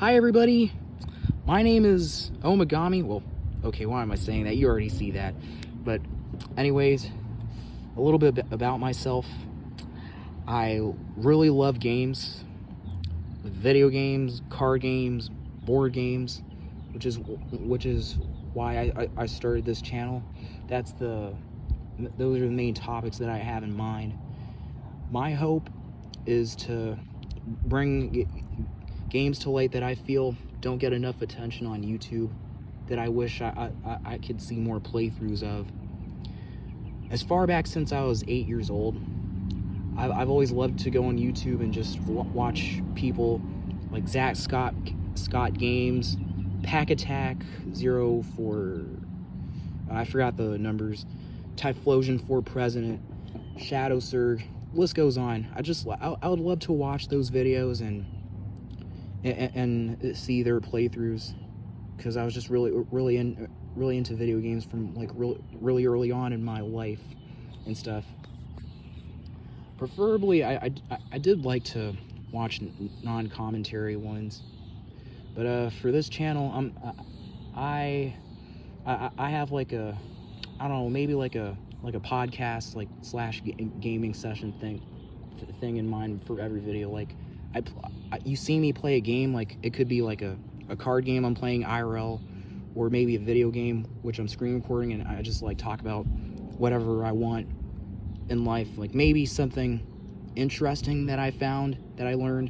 Hi everybody, my name is Omagami. Well, okay, why am I saying that? You already see that. But anyways, a little bit about myself. I really love games, video games, card games, board games, which is why I started this channel. Those are the main topics that I have in mind. My hope is to bring games to light that I feel don't get enough attention on YouTube, that I wish I could see more playthroughs of. As far back since I was 8 years old, I've always loved to go on YouTube and just watch people like Scott Games, Pack Attack 04, I forgot the numbers, Typhlosion for President, Shadow Surge, list goes on. I would love to watch those videos and see their playthroughs, because I was just really into video games from like really early on in my life and stuff. Preferably, I did like to watch non-commentary ones, but for this channel, I have like a, I don't know, maybe like a podcast like / gaming session thing in mind for every video. Like you see me play a game, like it could be like a card game I'm playing IRL, or maybe a video game which I'm screen recording, and I just like talk about whatever I want in life, like maybe something interesting that I found, that I learned,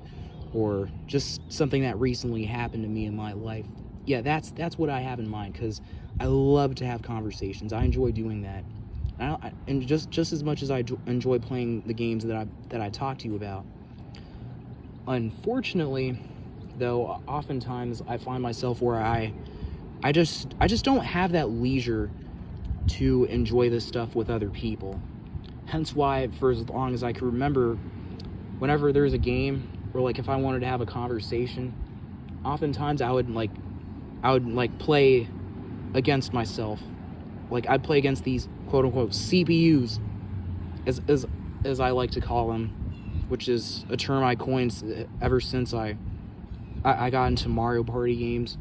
or just something that recently happened to me in my life. Yeah, that's what I have in mind, because I love to have conversations. I enjoy doing that, and just as much as I enjoy playing the games that I talk to you about. Unfortunately, though, oftentimes I find myself where I just don't have that leisure to enjoy this stuff with other people. Hence why, for as long as I can remember, whenever there's a game, or like if I wanted to have a conversation, oftentimes I would play against myself. Like I'd play against these quote unquote CPUs, as I like to call them, which is a term I coined ever since I got into Mario Party games.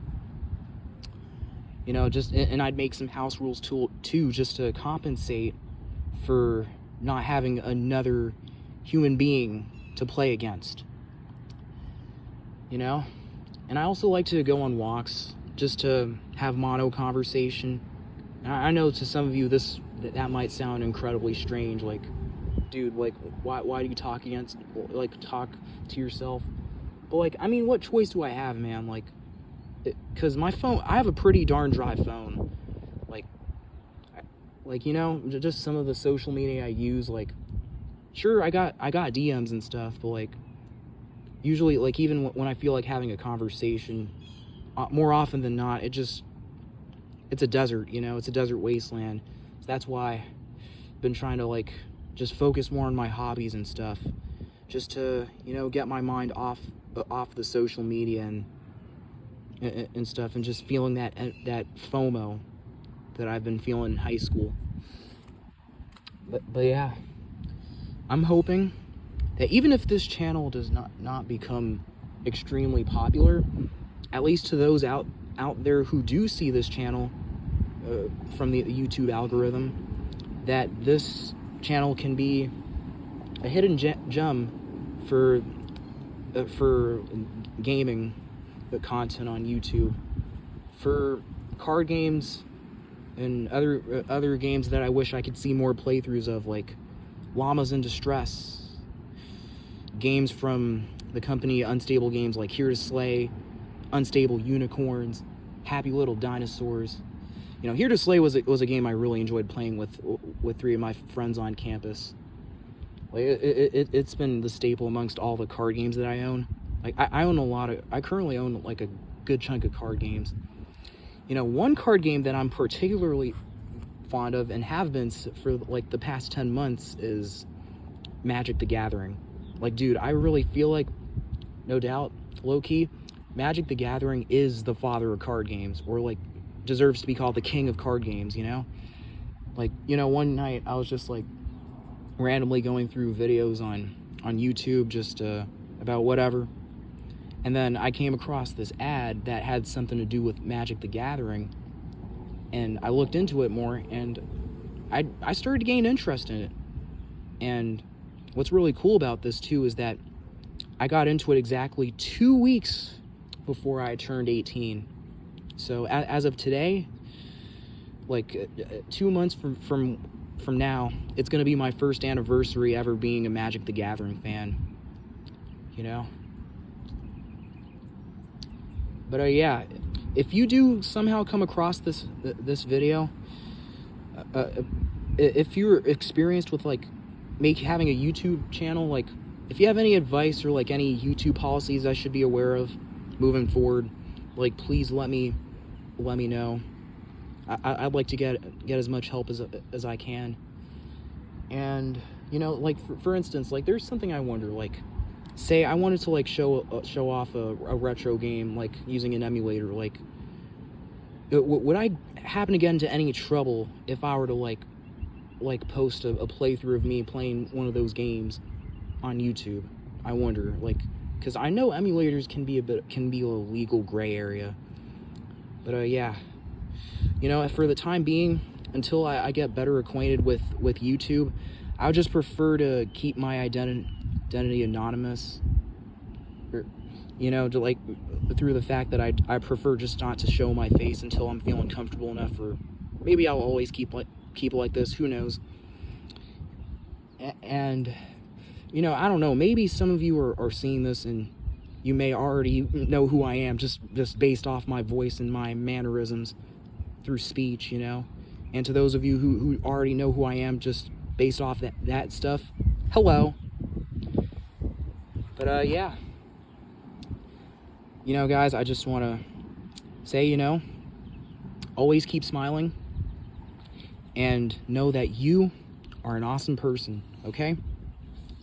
You know, and I'd make some house rules too, just to compensate for not having another human being to play against. You know? And I also like to go on walks just to have mono conversation. I know to some of you that might sound incredibly strange, like, dude, like, why do you talk to yourself? But like, I mean, what choice do I have, man? Like, because my phone, I have a pretty darn dry phone. Like, you know, just some of the social media I use, like, sure, I got DMs and stuff, but like, usually, like, even when I feel like having a conversation, more often than not, it's a desert, you know, it's a desert wasteland. So that's why I've been trying to like just focus more on my hobbies and stuff, just to, you know, get my mind off the social media and stuff, and just feeling that FOMO that I've been feeling in high school. But yeah, I'm hoping that even if this channel does not become extremely popular, at least to those out there who do see this channel from the YouTube algorithm, that this channel can be a hidden gem for gaming content on YouTube, for card games and other games that I wish I could see more playthroughs of, like Llamas in Distress, games from the company Unstable Games like Here to Slay, Unstable Unicorns, Happy Little Dinosaurs. You know, Here to Slay was a game I really enjoyed playing with 3 of my friends on campus. Like it's been the staple amongst all the card games that I own. Like I currently own like a good chunk of card games. You know, one card game that I'm particularly fond of and have been for like the past 10 months is Magic the Gathering. Like, dude, I really feel like, no doubt, low-key, Magic the Gathering is the father of card games, or like deserves to be called the king of card games, you know? Like, you know, one night I was just like randomly going through videos on YouTube just about whatever, And then I came across this ad that had something to do with Magic the Gathering, and I looked into it more, and I started to gain interest in it. And what's really cool about this too is that I got into it exactly 2 weeks before I turned 18. So as of today, like 2 months from now, it's going to be my first anniversary ever being a Magic the Gathering fan, you know? But yeah, if you do somehow come across this video, if you're experienced with like having a YouTube channel, like if you have any advice or like any YouTube policies I should be aware of moving forward, like please let me know. I'd like to get as much help as I can. And you know, like for instance, like there's something I wonder, like say I wanted to like show off a retro game like using an emulator, like would I happen to get into any trouble if I were to like post a playthrough of me playing one of those games on YouTube? I wonder, like, because I know emulators can be a legal gray area. But yeah, you know, for the time being, until I get better acquainted with YouTube, I would just prefer to keep my identity anonymous, or, you know, to like through the fact that I prefer just not to show my face until I'm feeling comfortable enough, or maybe I'll always keep it like this, who knows. And you know, I don't know, maybe some of you are seeing this and you may already know who I am just based off my voice and my mannerisms through speech, you know. And to those of you who already know who I am just based off that stuff, hello. But yeah, you know, guys, I just want to say, you know, always keep smiling and know that you are an awesome person, okay?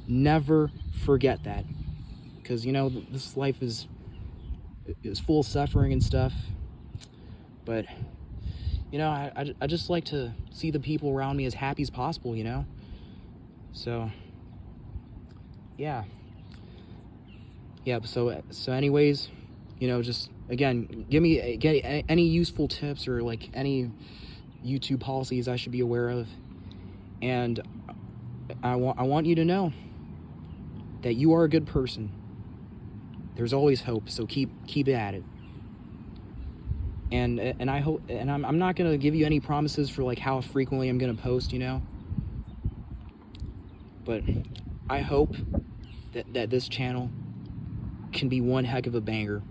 Never forget that, because you know this life is full of suffering and stuff, but you know, I just like to see the people around me as happy as possible, you know. So yeah, so anyways, you know, just again, get any useful tips or like any YouTube policies I should be aware of, and I want you to know that you are a good person. There's always hope, so keep at it. And I hope, and I'm not gonna give you any promises for like how frequently I'm gonna post, you know. But I hope that this channel can be one heck of a banger.